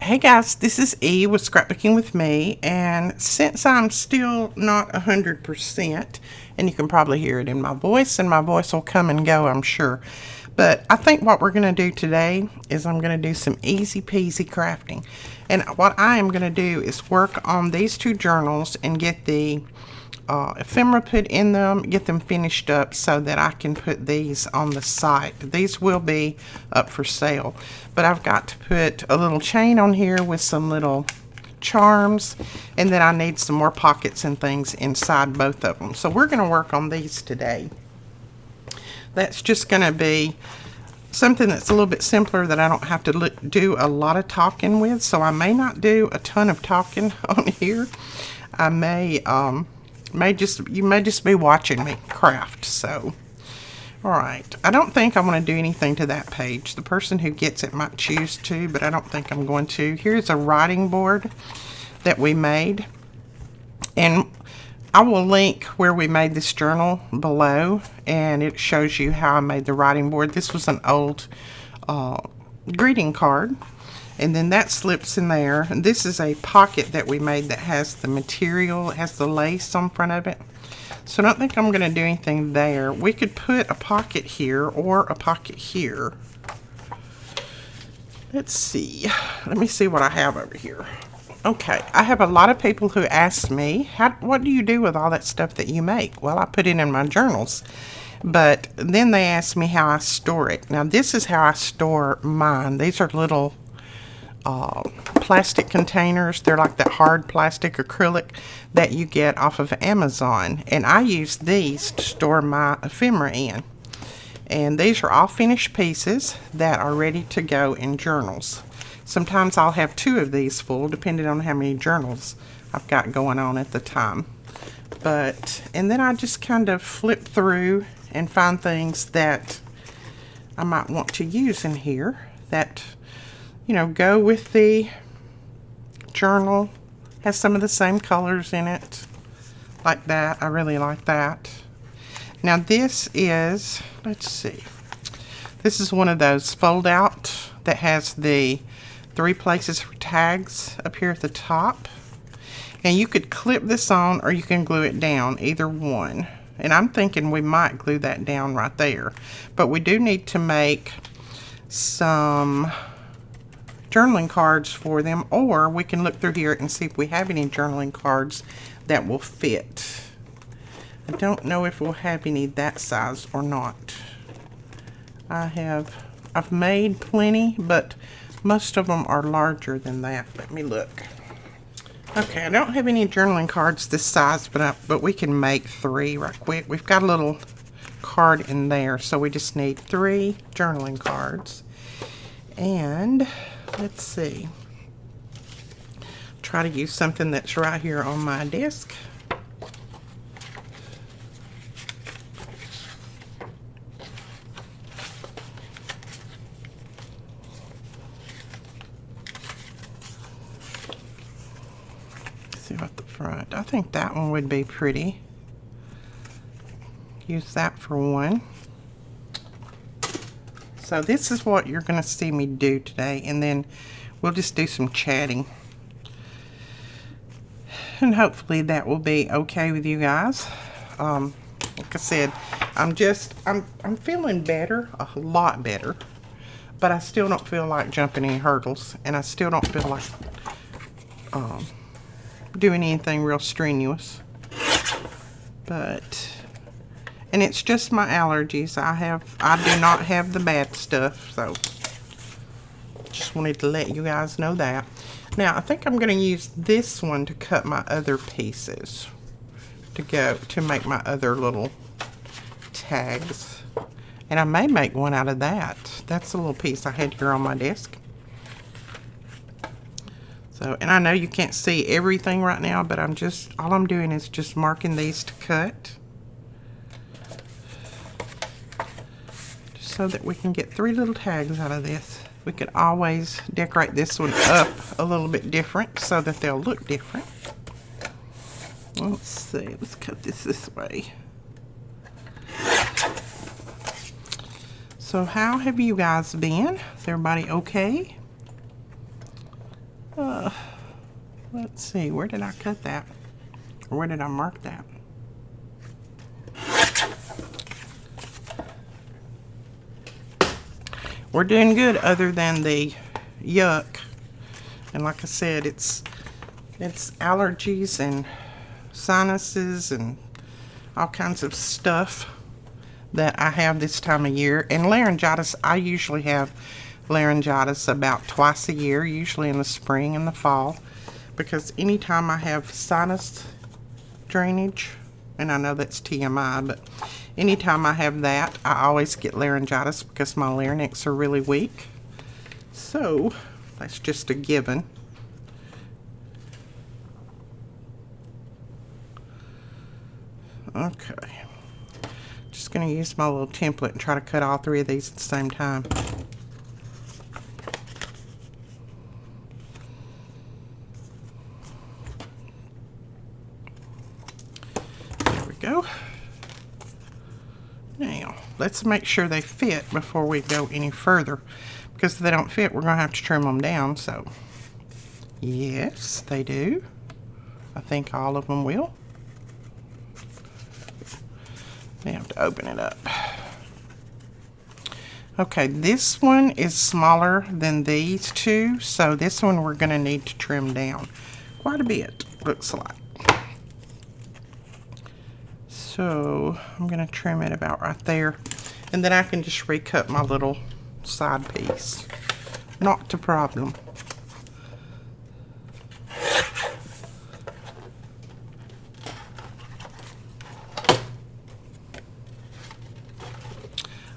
Hey guys, this is E with Scrapbooking with me, and since I'm still not 100%, and you can probably hear it in my voice, and my voice will come and go, I'm sure, but I think what we're going to do today is I'm going to do some easy peasy crafting. And what I am going to do is work on these two journals and get the ephemera put in them, get them finished up so that I can put these on the site. These will be up for sale, but I've got to put a little chain on here with some little charms, and then I need some more pockets and things inside both of them. So we're going to work on these today. That's just going to be something that's a little bit simpler that I don't have to do a lot of talking with, so I may not do a ton of talking on here. I may you may just be watching me craft. So all right, I don't think I want to do anything to that page. The person who gets it might choose to, but I don't think I'm going to. Here's a writing board that we made, and I will link where we made this journal below, and it shows you how I made the writing board. This was an old greeting card, and then that slips in there. And this is a pocket that we made that has the material, it has the lace on front of it. So I don't think I'm going to do anything there. We could put a pocket here or a pocket here. Let's see. Let me see what I have over here. Okay, I have a lot of people who ask me, what do you do with all that stuff that you make? Well, I put it in my journals. But then they ask me how I store it. Now, this is how I store mine. These are little plastic containers. They're like that hard plastic acrylic that you get off of Amazon, and I use these to store my ephemera in. And these are all finished pieces that are ready to go in journals. Sometimes I'll have two of these full, depending on how many journals I've got going on at the time. And then I just kind of flip through and find things that I might want to use in here that, you know, go with the journal. Has some of the same colors in it, like that. I really like that. Now this is, let's see, this is one of those fold out that has the 3 places for tags up here at the top. And you could clip this on or you can glue it down, either one. And I'm thinking we might glue that down right there. But we do need to make some journaling cards for them, or we can look through here and see if we have any journaling cards that will fit. I don't know if we'll have any that size or not. I've made plenty, but most of them are larger than that. Let me look. Okay, I don't have any journaling cards this size, but we can make 3 right quick. We've got a little card in there, so we just need 3 journaling cards. And let's see. Try to use something that's right here on my desk. See what the front. I think that one would be pretty. Use that for one. So this is what you're going to see me do today, and then we'll just do some chatting. And hopefully that will be okay with you guys. Like I said, I'm feeling better, a lot better, but I still don't feel like jumping any hurdles, and I still don't feel like doing anything real strenuous. And it's just my allergies. I do not have the bad stuff, so just wanted to let you guys know that. Now, I think I'm going to use this one to cut my other pieces to make my other little tags. And I may make one out of that. That's a little piece I had here on my desk. So, and I know you can't see everything right now, but all I'm doing is just marking these to cut, so that we can get 3 little tags out of this. We could always decorate this one up a little bit different so that they'll look different. Let's see, let's cut this way. So how have you guys been? Is everybody okay? Let's see, where did I cut that? Or where did I mark that? We're doing good other than the yuck. And like I said, it's allergies and sinuses and all kinds of stuff that I have this time of year. And laryngitis, I usually have laryngitis about twice a year, usually in the spring and the fall, because anytime I have sinus drainage, and I know that's TMI, but anytime I have that, I always get laryngitis because my larynx are really weak. So that's just a given. Okay, just going to use my little template and try to cut all three of these at the same time. There we go. Now, let's make sure they fit before we go any further, because if they don't fit, we're going to have to trim them down. So, yes, they do. I think all of them will. You have to open it up. Okay, this one is smaller than these two, so this one we're going to need to trim down quite a bit, looks like. So I'm going to trim it about right there, and then I can just recut my little side piece. Not a problem.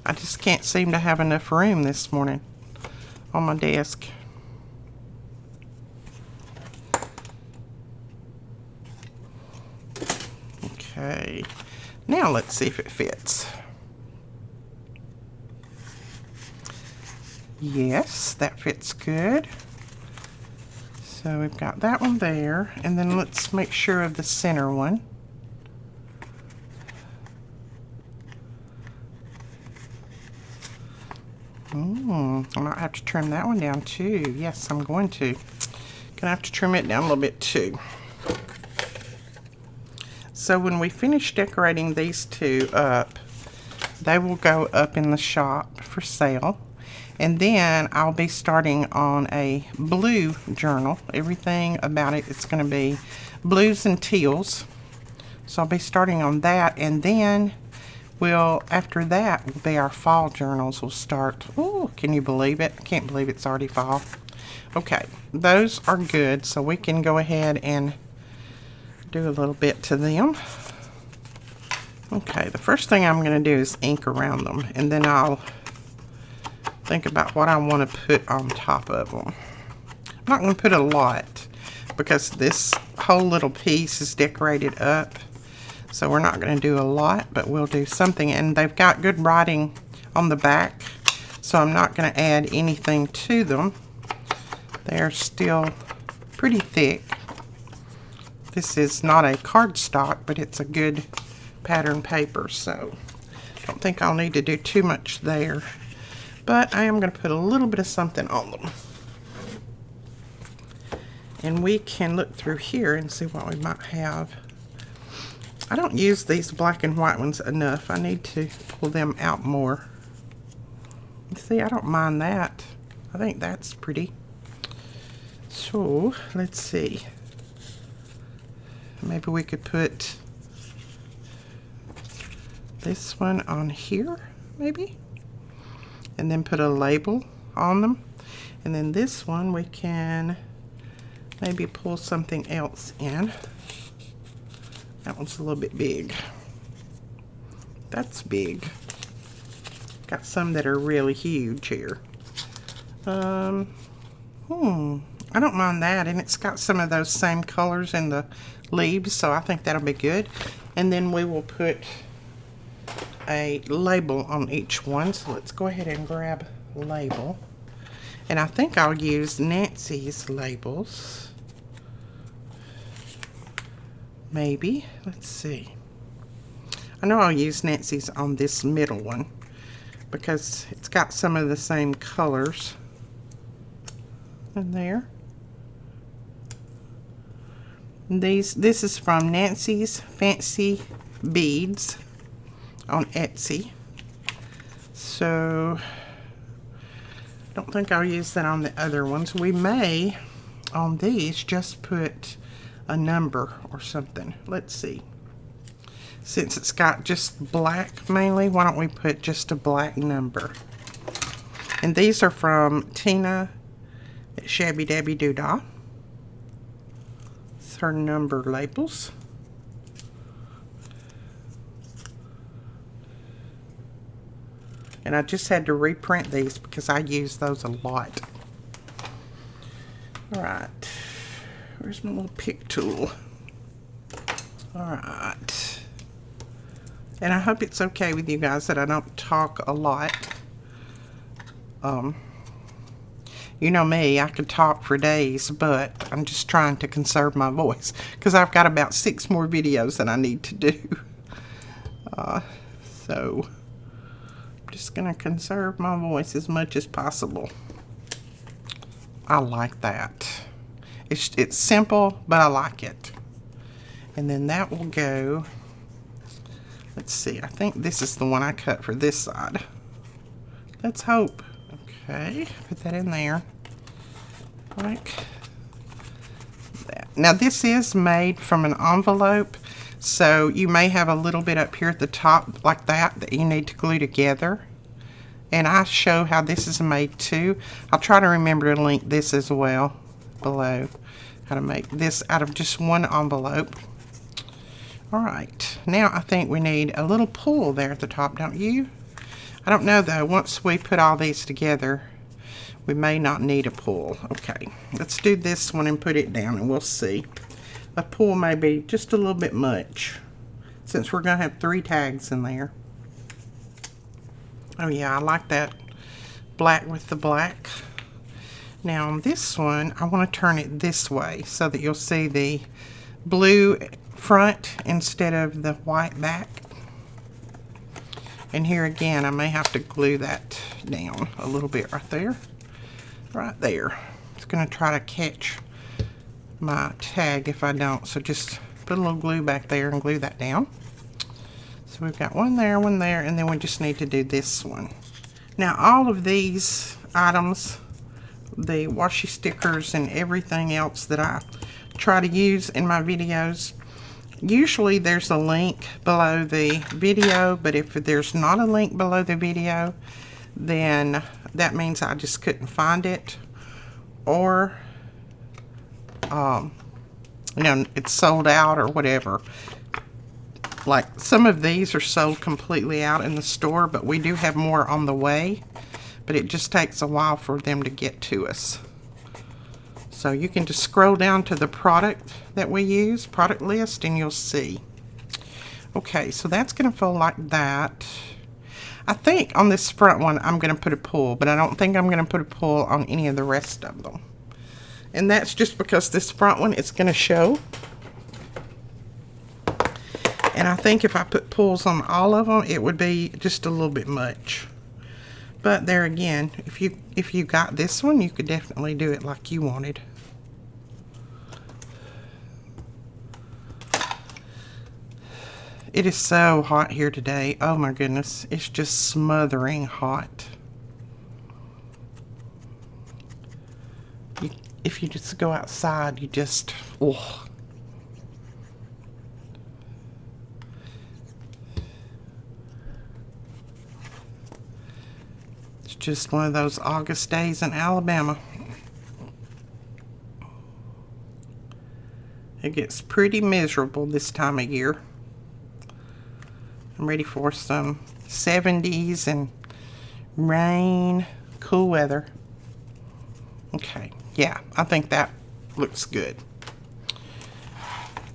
I just can't seem to have enough room this morning on my desk. Okay, now let's see if it fits. Yes, that fits good. So we've got that one there, and then let's make sure of the center one. I might have to trim that one down too. Yes, I'm going to. Gonna have to trim it down a little bit too. So when we finish decorating these two up, they will go up in the shop for sale. And then I'll be starting on a blue journal. Everything about it, it's going to be blues and teals. So I'll be starting on that, and then after that will be our fall journals. We'll start. Oh, can you believe it? I can't believe it's already fall. Okay, those are good, so we can go ahead and do a little bit to them. Okay, the first thing I'm going to do is ink around them, and then I'll think about what I want to put on top of them. I'm not going to put a lot because this whole little piece is decorated up. So we're not going to do a lot, but we'll do something. And they've got good writing on the back, so I'm not going to add anything to them. They're still pretty thick. This is not a cardstock, but it's a good pattern paper, so I don't think I'll need to do too much there. But I am going to put a little bit of something on them. And we can look through here and see what we might have. I don't use these black and white ones enough. I need to pull them out more. See, I don't mind that. I think that's pretty. So, let's see. Maybe we could put this one on here, maybe? And then put a label on them. And then this one we can maybe pull something else in. That one's a little bit big. That's big. Got some that are really huge here. I don't mind that, and it's got some of those same colors in the leaves, so I think that'll be good. And then we will put a label on each one. So let's go ahead and grab a label. And I think I'll use Nancy's labels. Maybe. Let's see. I know I'll use Nancy's on this middle one because it's got some of the same colors in there. This is from Nancy's Fancy Beads on Etsy. So I don't think I'll use that on the other ones. We may on these just put a number or something. Let's see. Since it's got just black mainly, why don't we put just a black number? And these are from Tina at Shabby Dabby Doodah. It's her number labels. And I just had to reprint these because I use those a lot. Alright. Where's my little pick tool? Alright. And I hope it's okay with you guys that I don't talk a lot. You know me, I could talk for days, but I'm just trying to conserve my voice because I've got about 6 more videos that I need to do. So I'm just going to conserve my voice as much as possible. I like that. It's simple, but I like it. And then that will go, let's see, I think this is the one I cut for this side. Let's hope. Okay, put that in there. Like that. Now this is made from an envelope, so you may have a little bit up here at the top like that you need to glue together. And I show how this is made too. I'll try to remember to link this as well below, how to make this out of just one envelope. Alright, now I think we need a little pull there at the top, don't you? I don't know though, once we put all these together, we may not need a pull. Okay, let's do this one and put it down and we'll see. A pull may be just a little bit much, since we're going to have 3 tags in there. Oh yeah, I like that black with the black. Now on this one, I want to turn it this way so that you'll see the blue front instead of the white back. And here again, I may have to glue that down a little bit right there. Right there. It's going to try to catch my tag if I don't. So just put a little glue back there and glue that down. So we've got one there, and then we just need to do this one. Now all of these items, the washi stickers and everything else that I try to use in my videos, usually there's a link below the video, but if there's not a link below the video, then that means I just couldn't find it, or you know, it's sold out or whatever. Like some of these are sold completely out in the store, but we do have more on the way, but it just takes a while for them to get to us. So you can just scroll down to the product that we use, product list, and you'll see. Okay, so that's going to fold like that. I think on this front one I'm going to put a pull, but I don't think I'm going to put a pull on any of the rest of them. And that's just because this front one is going to show. And I think if I put pulls on all of them, it would be just a little bit much. But there again, if you got this one, you could definitely do it like you wanted. It is so hot here today. Oh my goodness, it's just smothering hot. If you just go outside, you just, oh. It's just one of those August days in Alabama. It gets pretty miserable this time of year. I'm ready for some 70s and rain, cool weather. Okay, yeah, I think that looks good.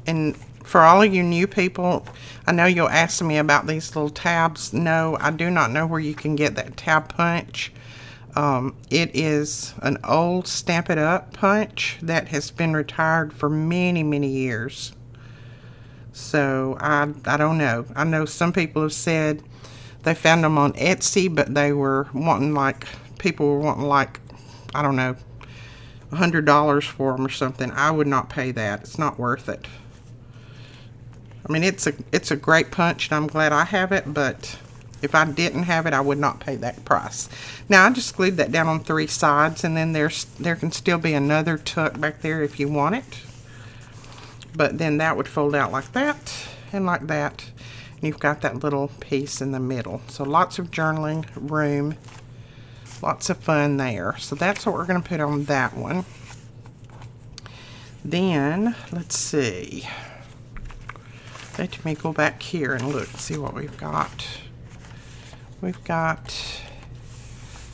And for all of you new people, I know you'll ask me about these little tabs. No, I do not know where you can get that tab punch. It is an old Stamp It Up punch that has been retired for many, many years. So I don't know. I know some people have said they found them on Etsy, but they were wanting like, people were wanting like, I don't know, $100 for them or something, I would not pay that. It's not worth it. I mean, it's a great punch, and I'm glad I have it, but if I didn't have it, I would not pay that price. Now, I just glued that down on 3 sides, and then there can still be another tuck back there if you want it. But then that would fold out like that and like that. And you've got that little piece in the middle. So lots of journaling room. Lots of fun there. So that's what we're going to put on that one. Then, let's see. Let me go back here and look, see what we've got. We've got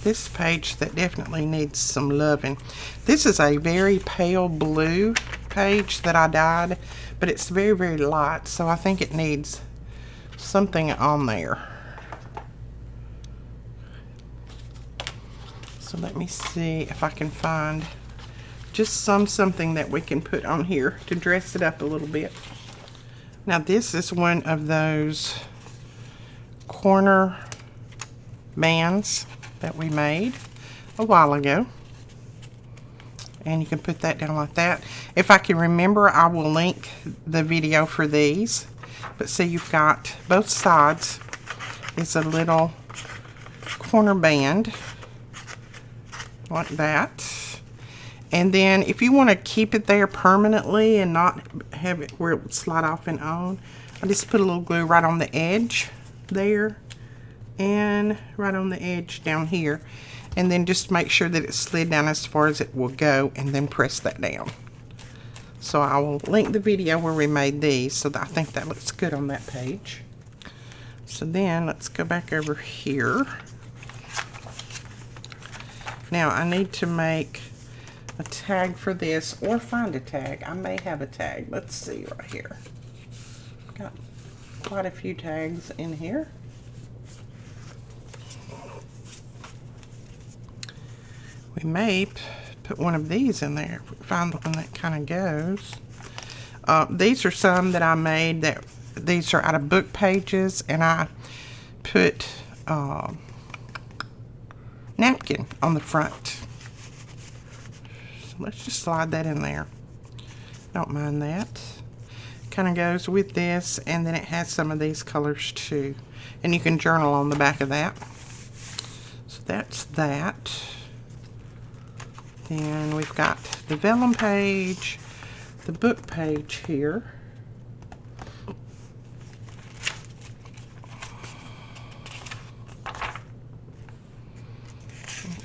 this page that definitely needs some loving. This is a very pale blue page that I dyed, but it's very, very light, so I think it needs something on there. So let me see if I can find just something that we can put on here to dress it up a little bit. Now this is one of those corner bands that we made a while ago. And you can put that down like that. If I can remember, I will link the video for these. But see, you've got both sides is a little corner band like that. And then if you want to keep it there permanently and not have it where it would slide off and on, I just put a little glue right on the edge there and right on the edge down here. And then just make sure that it slid down as far as it will go, and then press that down. So I will link the video where we made these, so that I think that looks good on that page. So then let's go back over here. Now I need to make a tag for this, or find a tag. I may have a tag. Let's see right here. Got quite a few tags in here. We may put one of these in there if we find the one that kind of goes. These are some that I made that these are out of book pages, and I put napkin on the front. So let's just slide that in there. Don't mind that. Kind of goes with this, and then it has some of these colors too. And you can journal on the back of that. So that's that. Then we've got the vellum page, the book page here.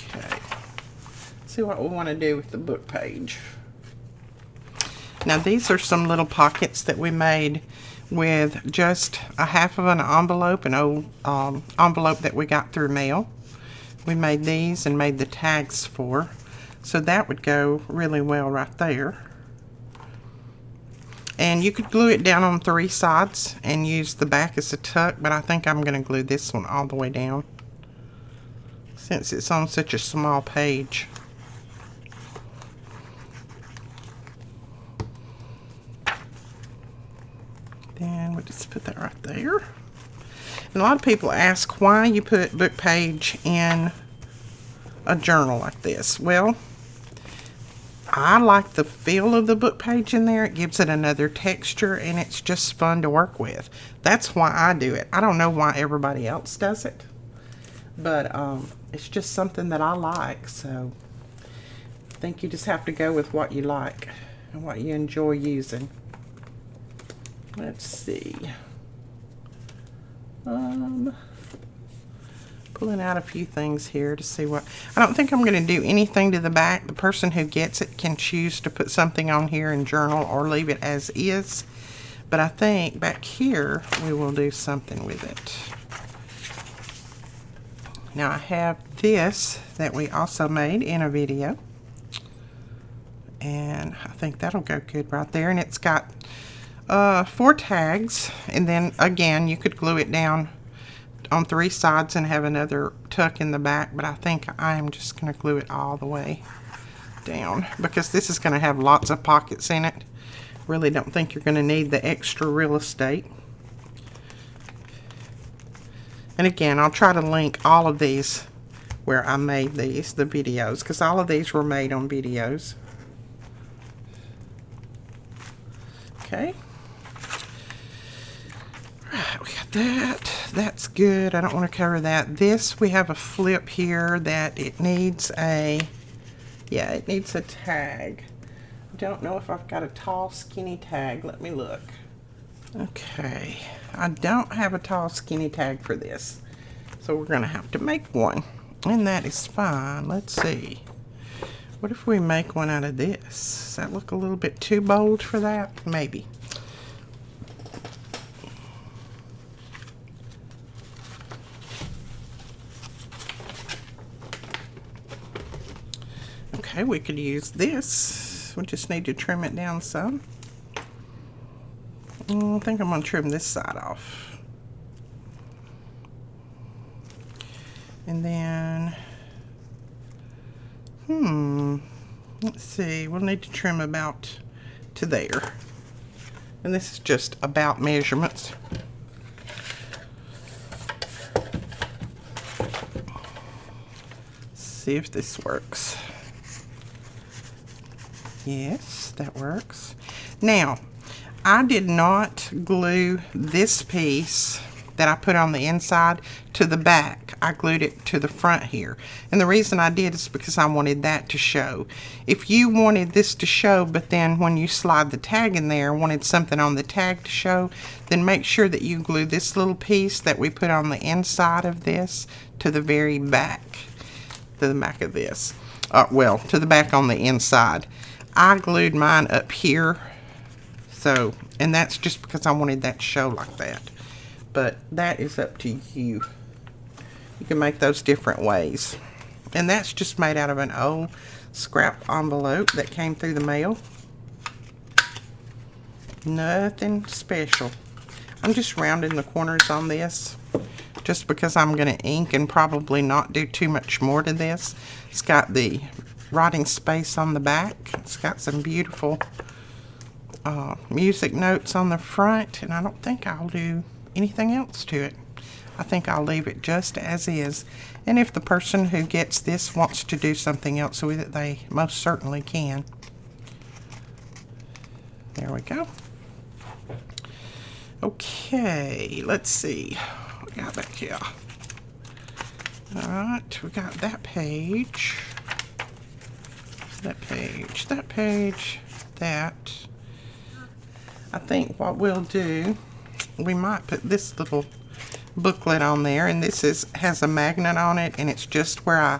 Okay. See what we want to do with the book page. Now these are some little pockets that we made with just a half of an envelope, an old envelope that we got through mail. We made these and made the tags for. So that would go really well right there. And you could glue it down on 3 sides and use the back as a tuck, but I think I'm going to glue this one all the way down since it's on such a small page. Then we'll just put that right there. And a lot of people ask why you put book page in a journal like this. Well, I like the feel of the book page in there. It gives it another texture, and it's just fun to work with. That's why I do it. I don't know why everybody else does it, but it's just something that I like. So I think you just have to go with what you like and what you enjoy using. Let's see. Pulling out a few things here to see what. I don't think I'm going to do anything to the back. The person who gets it can choose to put something on here and journal or leave it as is. But I think back here we will do something with it. Now I have this that we also made in a video. And I think that'll go good right there. And it's got 4 tags. And then again, you could glue it down on 3 sides and have another tuck in the back, but I think I'm just going to glue it all the way down because this is going to have lots of pockets in it. Really don't think you're going to need the extra real estate. And again, I'll try to link all of these where I made these, the videos, because all of these were made on videos. Okay. Right, we got that. That's good. I don't want to cover that. This, we have a flip here that it needs a, yeah, it needs a tag. I don't know if I've got a tall, skinny tag. Let me look. Okay. I don't have a tall, skinny tag for this. So we're going to have to make one. And that is fine. Let's see. What if we make one out of this? Does that look a little bit too bold for that? Maybe. Okay, we could use this. We just need to trim it down some. I think I'm going to trim this side off. And then, let's see, we'll need to trim about to there. And this is just about measurements. See if this works. Yes, that works. Now, I did not glue this piece that I put on the inside to the back. I glued it to the front here. And the reason I did is because I wanted that to show. If you wanted this to show, but then when you slide the tag in there, wanted something on the tag to show, then make sure that you glue this little piece that we put on the inside of this to the very back. To the back of this. Well, to the back on the inside. I glued mine up here. So, and that's just because I wanted that to show like that. But that is up to you. You can make those different ways. And that's just made out of an old scrap envelope that came through the mail. Nothing special. I'm just rounding the corners on this just because I'm going to ink and probably not do too much more to this. It's got the writing space on the back. It's got some beautiful music notes on the front, and I don't think I'll do anything else to it. I think I'll leave it just as is. And if the person who gets this wants to do something else with it, they most certainly can. There we go. Okay, let's see. What we got back here? Alright, we got that page. That page, that page, that. I think what we'll do, we might put this little booklet on there, and this has a magnet on it, and it's just where I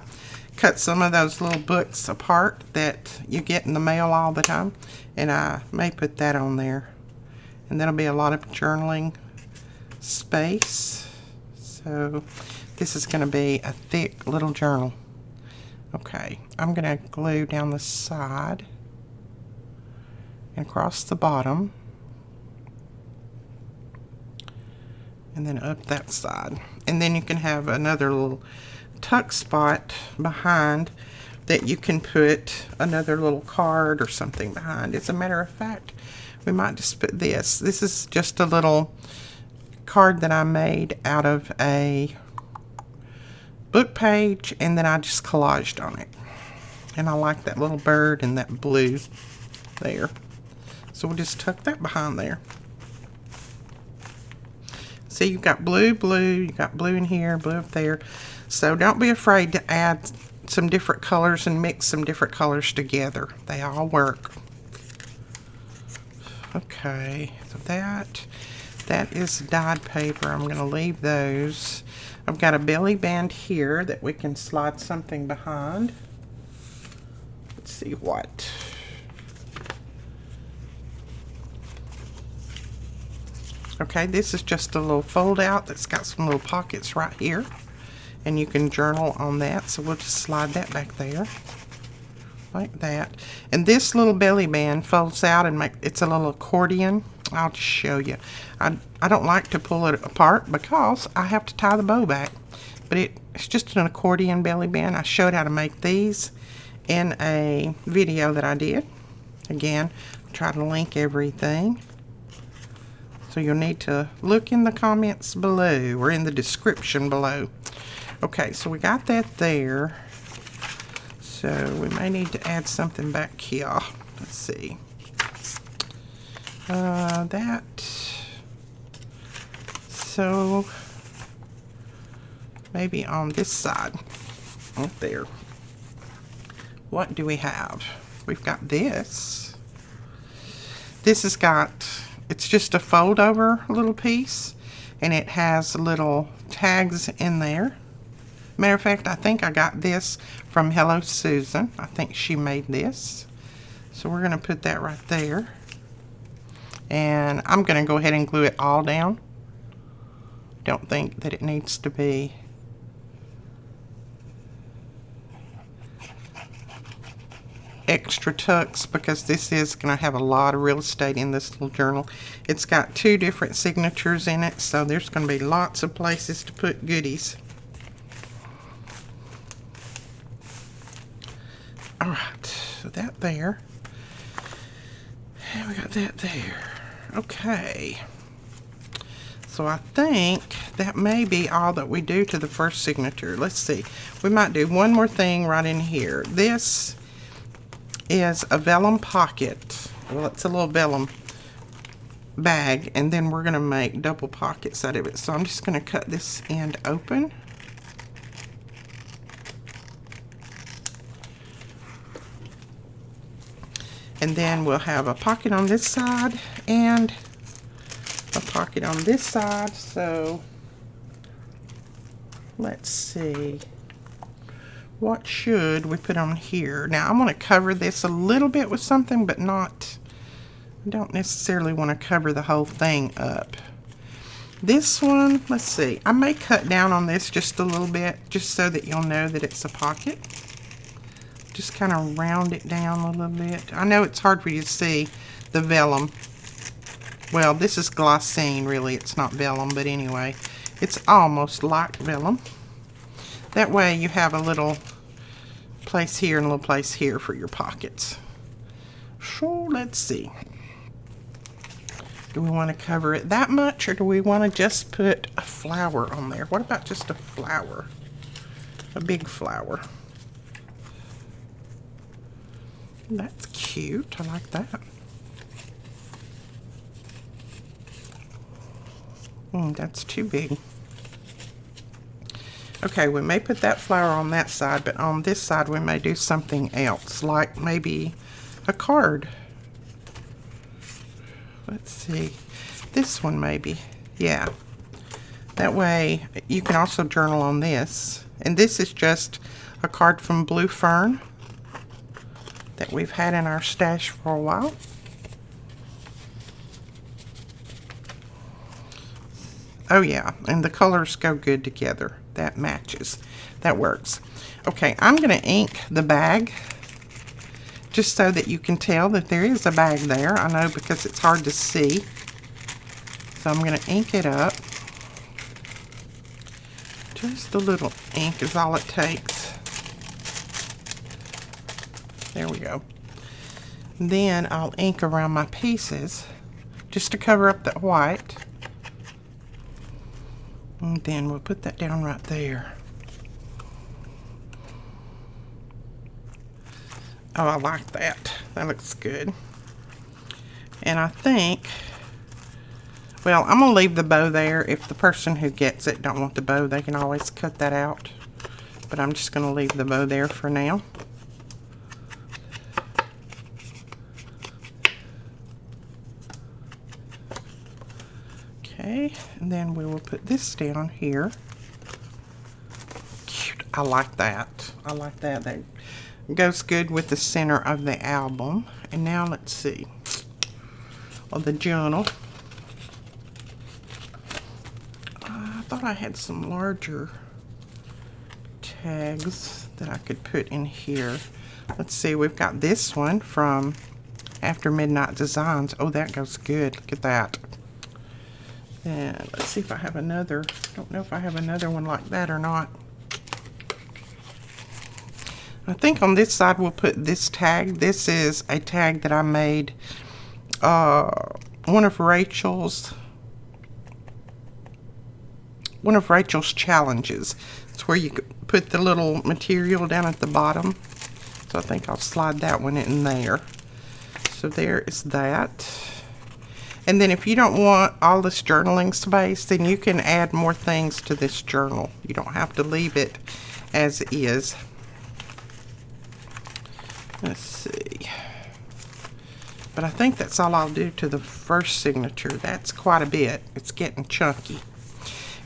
cut some of those little books apart that you get in the mail all the time, and I may put that on there, and that'll be a lot of journaling space. So this is going to be a thick little journal. Okay, I'm going to glue down the side and across the bottom, and then up that side. And then you can have another little tuck spot behind that you can put another little card or something behind. As a matter of fact, we might just put this. This is just a little card that I made out of a book page, and then I just collaged on it. And I like that little bird and that blue there. So we'll just tuck that behind there. See, you've got blue, blue, you got blue in here, blue up there. So don't be afraid to add some different colors and mix some different colors together. They all work. Okay, so that is dyed paper. I'm going to leave those. I've got a belly band here that we can slide something behind. Let's see what. Okay, this is just a little fold out that's got some little pockets right here, and you can journal on that. So we'll just slide that back there like that. And this little belly band folds out and it's a little accordion. I'll just show you. I don't like to pull it apart because I have to tie the bow back, but it's just an accordion belly band. I showed how to make these in a video that I did. Again, I'll try to link everything. So you'll need to look in the comments below or in the description below. Okay, so we got that there. So we may need to add something back here. Let's see. That. So maybe on this side. Right there. What do we have? We've got this. This has got, it's just a fold over little piece, and it has little tags in there. Matter of fact, I think I got this from Hello Susan. I think she made this. So we're going to put that right there. And I'm going to go ahead and glue it all down. Don't think that it needs to be extra tucks, because this is going to have a lot of real estate in this little journal. It's got 2 different signatures in it, so there's going to be lots of places to put goodies. Alright, so that there. And we got that there. Okay. So I think that may be all that we do to the first signature. Let's see. We might do one more thing right in here. This is a vellum pocket. Well, it's a little vellum bag, and then we're going to make double pockets out of it. So I'm just going to cut this end open. And then we'll have a pocket on this side and a pocket on this side. So let's see. What should we put on here? Now I'm going to cover this a little bit with something, but not, I don't necessarily want to cover the whole thing up. This one, let's see. I may cut down on this just a little bit, just so that you'll know that it's a pocket. Just kind of round it down a little bit. I know it's hard for you to see the vellum. Well, this is glossine, really. It's not vellum, but anyway, it's almost like vellum. That way you have a little place here and a little place here for your pockets. So let's see. Do we want to cover it that much, or do we want to just put a flower on there? What about just a flower? A big flower. That's cute. I like that. That's too big. Okay, we may put that flower on that side, but on this side we may do something else, like maybe a card. Let's see. This one maybe. Yeah. That way you can also journal on this. And this is just a card from Blue Fern that we've had in our stash for a while. Oh yeah, and the colors go good together. That matches. That works. Okay, I'm going to ink the bag just so that you can tell that there is a bag there. I know, because it's hard to see. So I'm going to ink it up. Just a little ink is all it takes. There we go. Then I'll ink around my pieces just to cover up that white. And then we'll put that down right there. Oh, I like that. That looks good. And I think, well, I'm going to leave the bow there. If the person who gets it don't want the bow, they can always cut that out. But I'm just going to leave the bow there for now. Okay, and then we will put this down here. Cute. I like that. I like that. That goes good with the center of the album. And now let's see. Oh, the journal. I thought I had some larger tags that I could put in here. Let's see. We've got this one from After Midnight Designs. Oh, that goes good. Look at that. And let's see if I have another. I don't know if I have another one like that or not. I think on this side we'll put this tag. This is a tag that I made. One of Rachel's challenges. It's where you could put the little material down at the bottom. So I think I'll slide that one in there. So there is that. And then if you don't want all this journaling space, then you can add more things to this journal. You don't have to leave it as is. Let's see. But I think that's all I'll do to the first signature. That's quite a bit. It's getting chunky.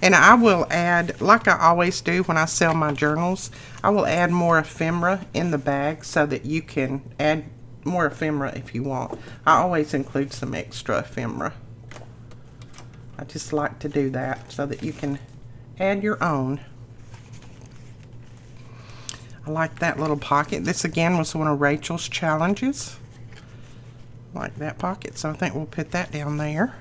And I will add, like I always do when I sell my journals, I will add more ephemera in the bag so that you can add more ephemera if you want. I always include some extra ephemera. I just like to do that so that you can add your own. I like that little pocket. This again was one of Rachel's challenges. Like that pocket, so I think we'll put that down there.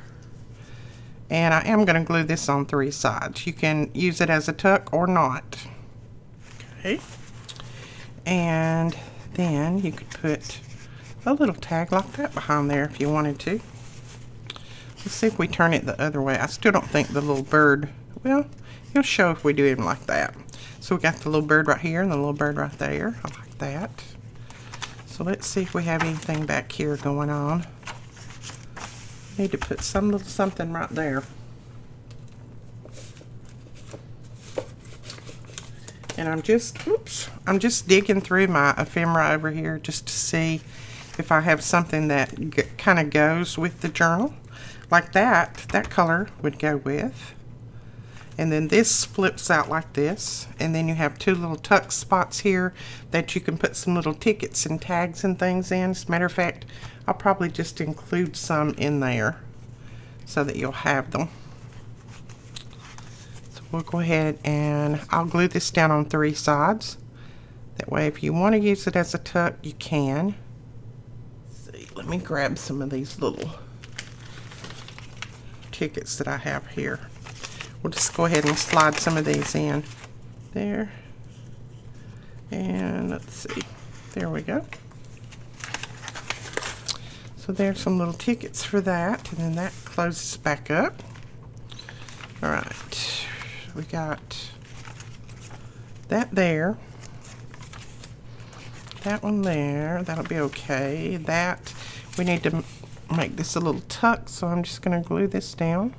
And I am going to glue this on 3 sides. You can use it as a tuck or not. Okay. And then you could put a little tag like that behind there if you wanted to. Let's see if we turn it the other way. I still don't think the little bird, well, he'll show if we do him like that. So we got the little bird right here and the little bird right there. I like that. So let's see if we have anything back here going on. Need to put some little something right there. And I'm just digging through my ephemera over here just to see if I have something that kind of goes with the journal. Like that color would go with. And then this flips out like this. And then you have 2 little tuck spots here that you can put some little tickets and tags and things in. As a matter of fact, I'll probably just include some in there so that you'll have them. So we'll go ahead and I'll glue this down on 3 sides. That way if you want to use it as a tuck, you can. Let's see, let me grab some of these little tickets that I have here. We'll just go ahead and slide some of these in there. And let's see, there we go. So there's some little tickets for that, and then that closes back up. All right, we got that there. That one there, that'll be okay. That, we need to make this a little tuck, so I'm just gonna glue this down.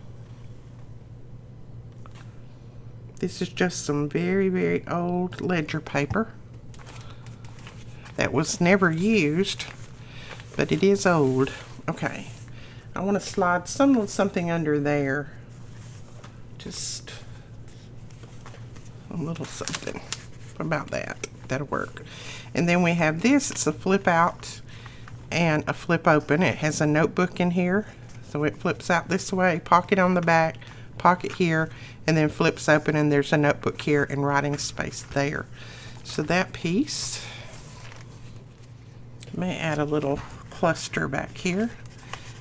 This is just some very, very old ledger paper that was never used, but it is old. Okay, I want to slide something under there. Just a little something about that. That'll work. And then we have this. It's a flip out and a flip open. It has a notebook in here, so it flips out this way. Pocket on the back, pocket here, and then flips open, and there's a notebook here and writing space there. So that piece, may add a little cluster back here.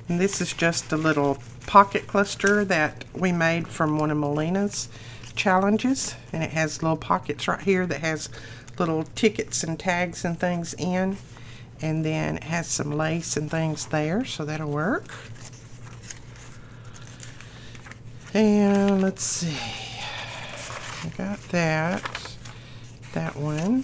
And this is just a little pocket cluster that we made from one of Melina's challenges, and it has little pockets right here that has little tickets and tags and things in, and then it has some lace and things there, so that'll work. And let's see, I got that one.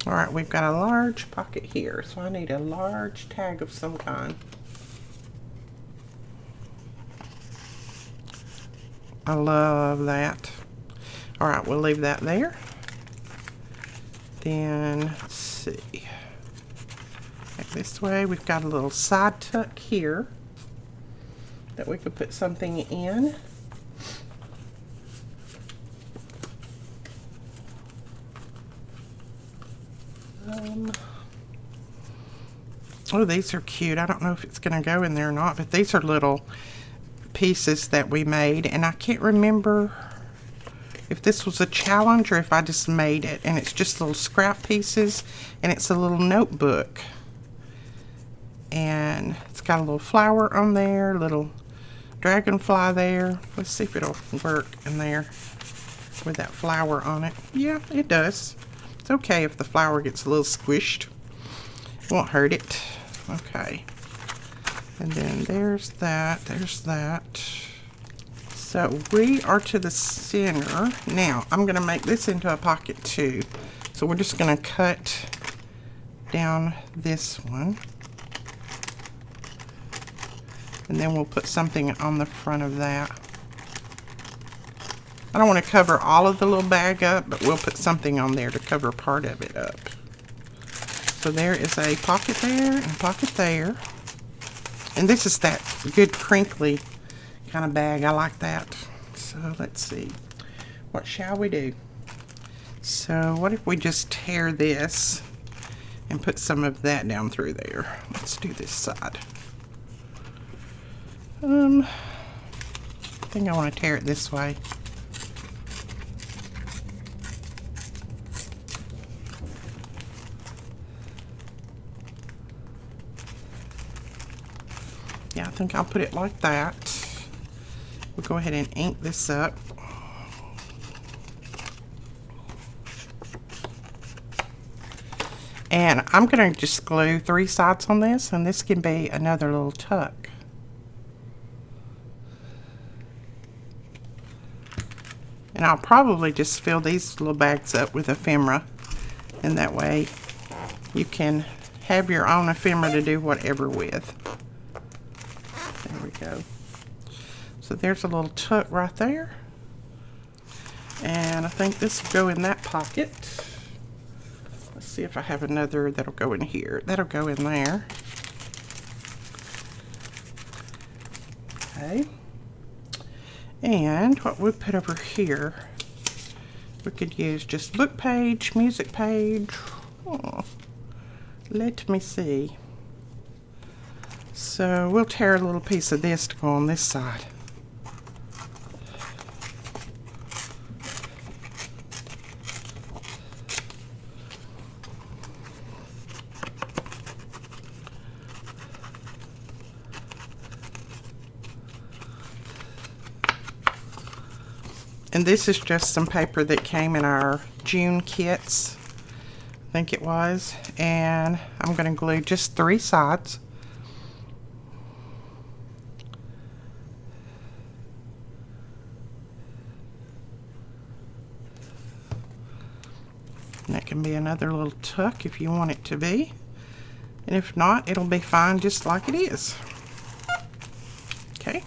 All right, we've got a large pocket here, so I need a large tag of some kind. I love that. All right, we'll leave that there. Then, let's see, back this way, we've got a little side tuck here that we could put something in. Oh, these are cute. I don't know if it's going to go in there or not, but these are little pieces that we made, and I can't remember if this was a challenge or if I just made it. And it's just little scrap pieces, and it's a little notebook, and it's got a little flower on there, little dragonfly there. Let's see if it'll work in there with that flower on it. Yeah, it does. It's okay if the flower gets a little squished. It won't hurt it. Okay. And then there's that. There's that. Let's So we are to the center. Now I'm going to make this into a pocket too. So we're just going to cut down this one. And then we'll put something on the front of that. I don't want to cover all of the little bag up, but we'll put something on there to cover part of it up. So there is a pocket there and a pocket there. And this is that good crinkly kind of bag. I like that. So let's see. What shall we do? So what if we just tear this and put some of that down through there? Let's do this side. I think I want to tear it this way. Yeah, I think I'll put it like that. We'll go ahead and ink this up. And I'm going to just glue 3 sides on this, and this can be another little tuck. And I'll probably just fill these little bags up with ephemera, and that way you can have your own ephemera to do whatever with. There we go. So there's a little tuck right there. And I think this will go in that pocket. Let's see if I have another that'll go in here. That'll go in there. Okay. And what we put over here, we could use just book page, music page. Oh, let me see. So we'll tear a little piece of this to go on this side. And this is just some paper that came in our June kits, I think it was. And I'm going to glue just 3 sides. And that can be another little tuck if you want it to be. And if not, it'll be fine just like it is. Okay.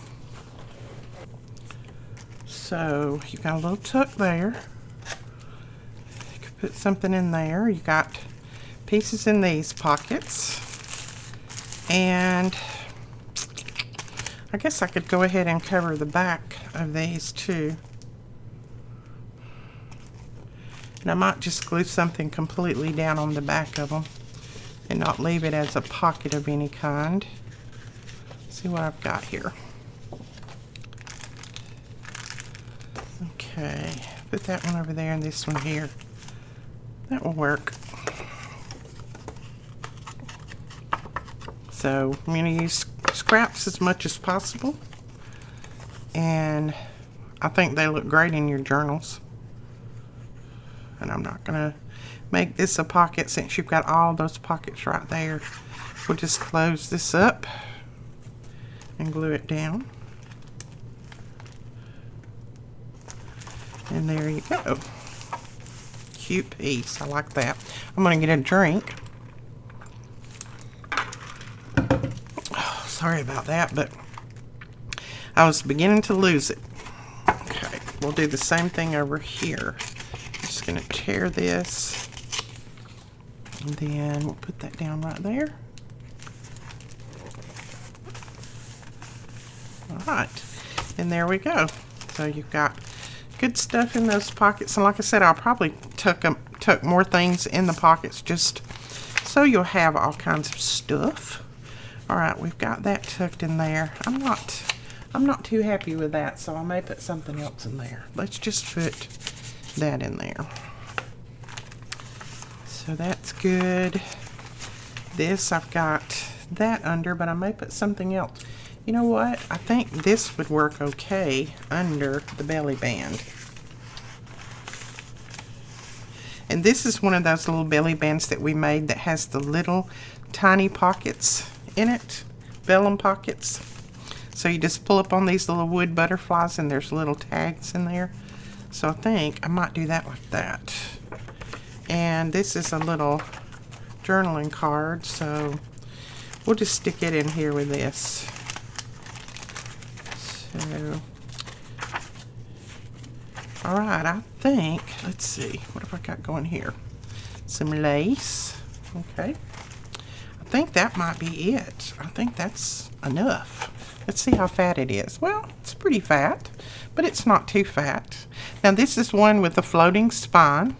So you got a little tuck there. You could put something in there. You got pieces in these pockets. And I guess I could go ahead and cover the back of these too. And I might just glue something completely down on the back of them and not leave it as a pocket of any kind. Let's see what I've got here. Okay, put that one over there and this one here. That will work. So I'm going to use scraps as much as possible. And I think they look great in your journals. And I'm not going to make this a pocket since you've got all those pockets right there. We'll just close this up and glue it down. And there you go. Cute piece. I like that. I'm going to get a drink. Oh, sorry about that, but I was beginning to lose it. Okay, we'll do the same thing over here. Just going to tear this. And then we'll put that down right there. Alright. And there we go. So you've got good stuff in those pockets, and like I said, I'll probably tuck more things in the pockets just so you'll have all kinds of stuff. All right, we've got that tucked in there. I'm not too happy with that, so I may put something else in there. Let's just put that in there. So that's good. This, I've got that under, but I may put something else. You know what? I think this would work okay under the belly band. And this is one of those little belly bands that we made that has the little tiny pockets in it, vellum pockets. So you just pull up on these little wood butterflies and there's little tags in there. So I think I might do that like that. And this is a little journaling card, so we'll just stick it in here with this. So, all right, I think, let's see, what have I got going here? Some lace, okay. I think that might be it. I think that's enough. Let's see how fat it is. Well, it's pretty fat, but it's not too fat. Now this is one with the floating spine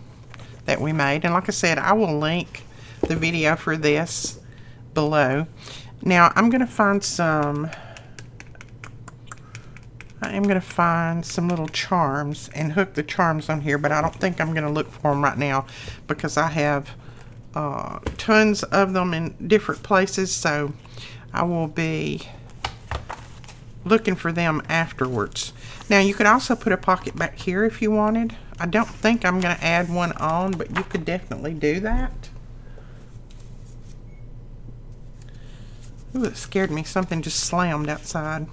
that we made, and like I said, I will link the video for this below. Now I'm going to find some, little charms and hook the charms on here, but I don't think I'm going to look for them right now because I have tons of them in different places, so I will be looking for them afterwards. Now you could also put a pocket back here if you wanted. I don't think I'm going to add one on, but you could definitely do that. Ooh, it scared me. Something just slammed outside.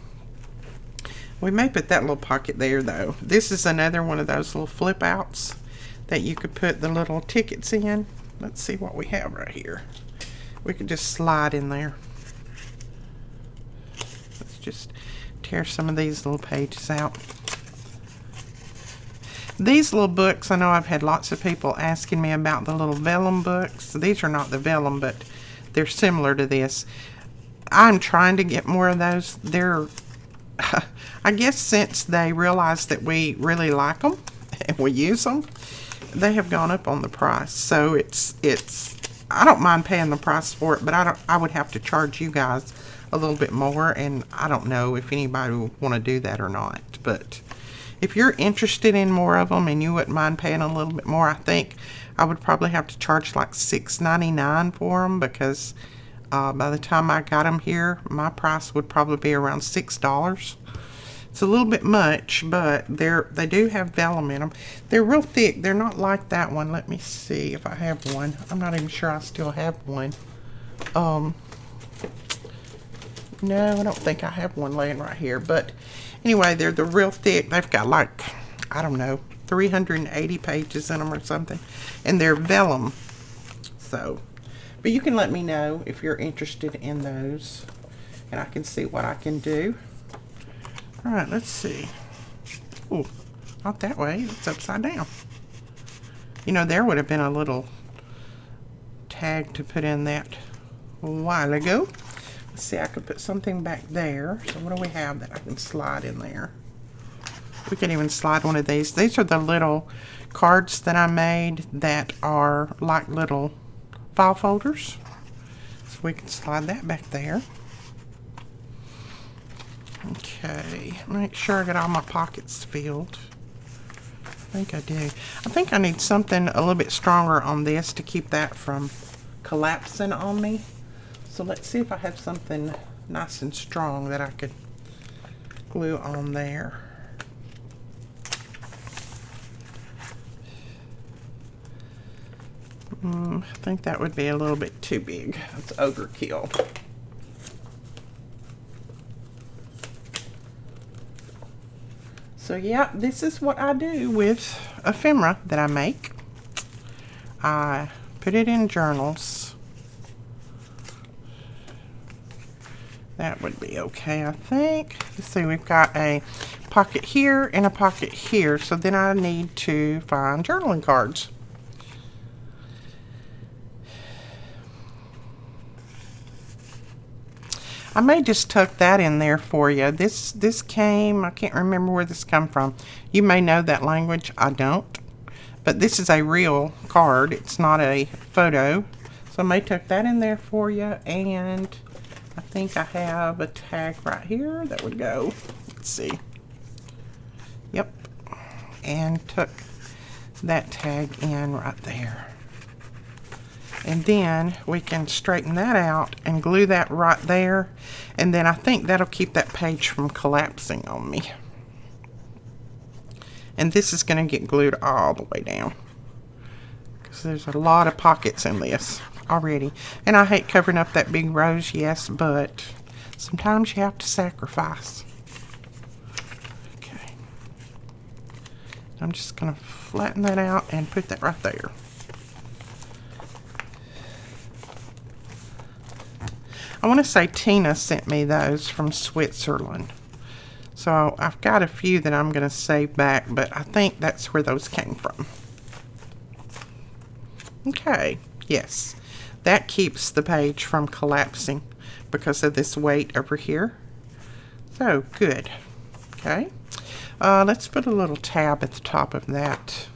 We may put that little pocket there though. This is another one of those little flip outs that you could put the little tickets in. Let's see what we have right here. We could just slide in there. Let's just tear some of these little pages out. These little books, I know I've had lots of people asking me about the little vellum books. These are not the vellum, but they're similar to this. I'm trying to get more of those. They're, I guess since they realized that we really like them and we use them, they have gone up on the price. So it's I don't mind paying the price for it, but I would have to charge you guys a little bit more, and I don't know if anybody would want to do that or not. But if you're interested in more of them and you wouldn't mind paying a little bit more, I think I would probably have to charge like $6.99 for them, because by the time I got them here, my price would probably be around $6. It's a little bit much, but they do have vellum in them. They're real thick. They're not like that one. Let me see if I have one. I'm not even sure I still have one. No, I don't think I have one laying right here. But anyway, they're the real thick. They've got like, I don't know, 380 pages in them or something. And they're vellum. So, but you can let me know if you're interested in those, and I can see what I can do. All right, let's see. Oh, not that way. It's upside down. You know, there would have been a little tag to put in that a while ago. Let's see, I could put something back there. So what do we have that I can slide in there? We can even slide one of these. These are the little cards that I made that are like little file folders. So we can slide that back there. Okay, make sure I got all my pockets filled. I think I do. I think I need something a little bit stronger on this to keep that from collapsing on me. So let's see if I have something nice and strong that I could glue on there. I think that would be a little bit too big. That's overkill. So yeah, this is what I do with ephemera that I make. I put it in journals. That would be okay, I think. Let's see, we've got a pocket here and a pocket here. So then I need to find journaling cards. I may just tuck that in there for you. This came, I can't remember where this come from. You may know that language, I don't. But this is a real card, it's not a photo. So I may tuck that in there for you, and I think I have a tag right here that would go. Let's see. Yep. And tuck that tag in right there. And then we can straighten that out and glue that right there. And then I think that'll keep that page from collapsing on me. And this is going to get glued all the way down, because there's a lot of pockets in this already. And I hate covering up that big rose, yes, but Sometimes you have to sacrifice. Okay. I'm just going to flatten that out and put that right there. I want to say Tina sent me those from Switzerland. So I've got a few that I'm going to save back, but I think that's where those came from. Okay, yes. That keeps the page from collapsing because of this weight over here. So, good. Okay. Let's put a little tab at the top of that.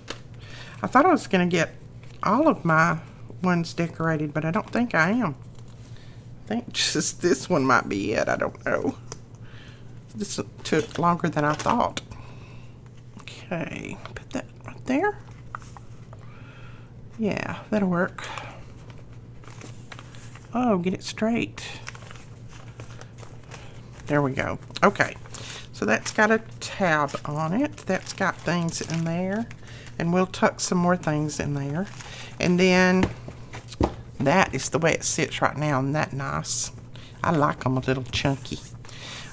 I thought I was going to get all of my ones decorated, but I don't think I am. I think just this one might be it. I don't know. This took longer than I thought. Okay, put that right there. Yeah, that'll work. Oh, get it straight. There we go. Okay, so that's got a tab on it. That's got things in there. And we'll tuck some more things in there. And then that is the way it sits right now. Isn't that nice? I like them a little chunky.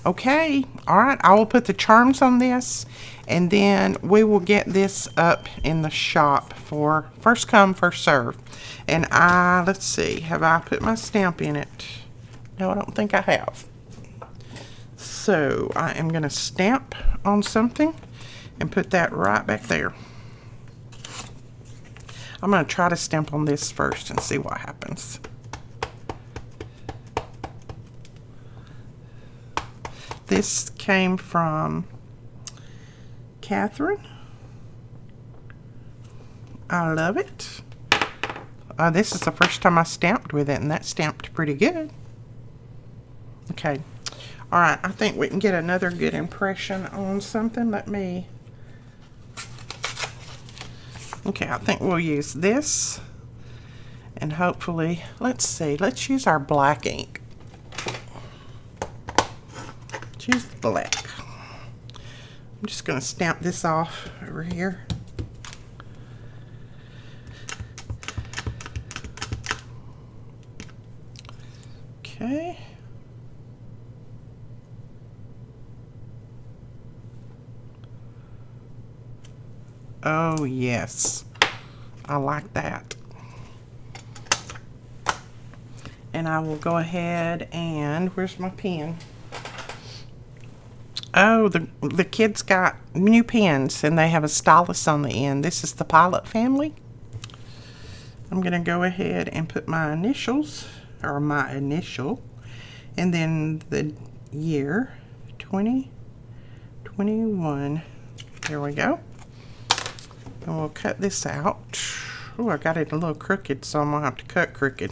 Okay, all right, I will put the charms on this, and then we will get this up in the shop for first come, first serve. And let's see, have I put my stamp in it? No, I don't think I have. So I am going to stamp on something and put that right back there. I'm going to try to stamp on this first and see what happens. This came from Catherine. I love it. This is the first time I stamped with it, and that stamped pretty good. Okay. All right, I think we can get another good impression on something. Let me... Okay, I think we'll use this. And hopefully, let's see, let's use our black ink. Use the black. I'm just going to stamp this off over here. Okay. Oh, yes. I like that. And I will go ahead and, where's my pen? Oh, the kids got new pens, and they have a stylus on the end. This is the Pilot family. I'm going to go ahead and put my initials, or my initial, and then the year, 2021. There we go. And we'll cut this out. Oh, I got it a little crooked, so I'm going to have to cut crooked.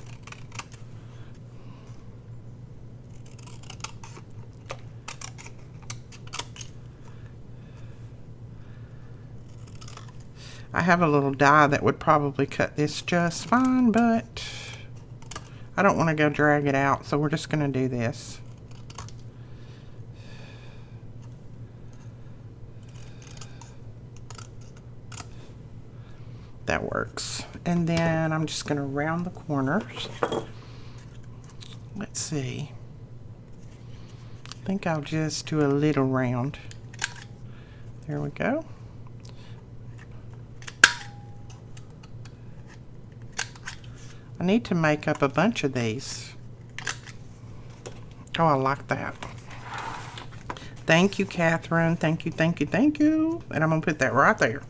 I have a little die that would probably cut this just fine, but I don't want to go drag it out, so we're just going to do this. That works. And then I'm just going to round the corners. Let's see. I think I'll just do a little round. There we go. I need to make up a bunch of these. Oh, I like that. Thank you, Catherine. Thank you, thank you, thank you. And I'm going to put that right there.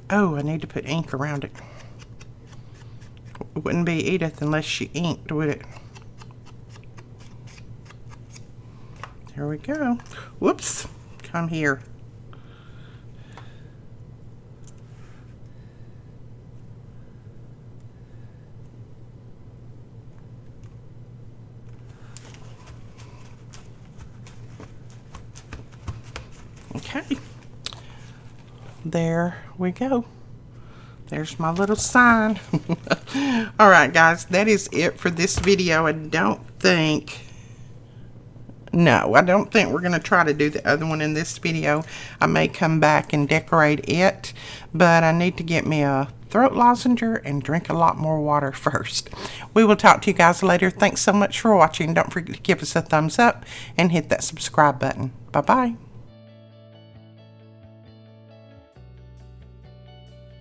Oh, I need to put ink around it. It wouldn't be Edith unless she inked, would it? There we go. Whoops. Come here. Okay. There we go. There's my little sign. Alright guys, that is it for this video. I don't think No, I don't think we're going to try to do the other one in this video. I may come back and decorate it, but I need to get me a throat lozenger and drink a lot more water first. We will talk to you guys later. Thanks so much for watching. Don't forget to give us a thumbs up and hit that subscribe button. Bye-bye.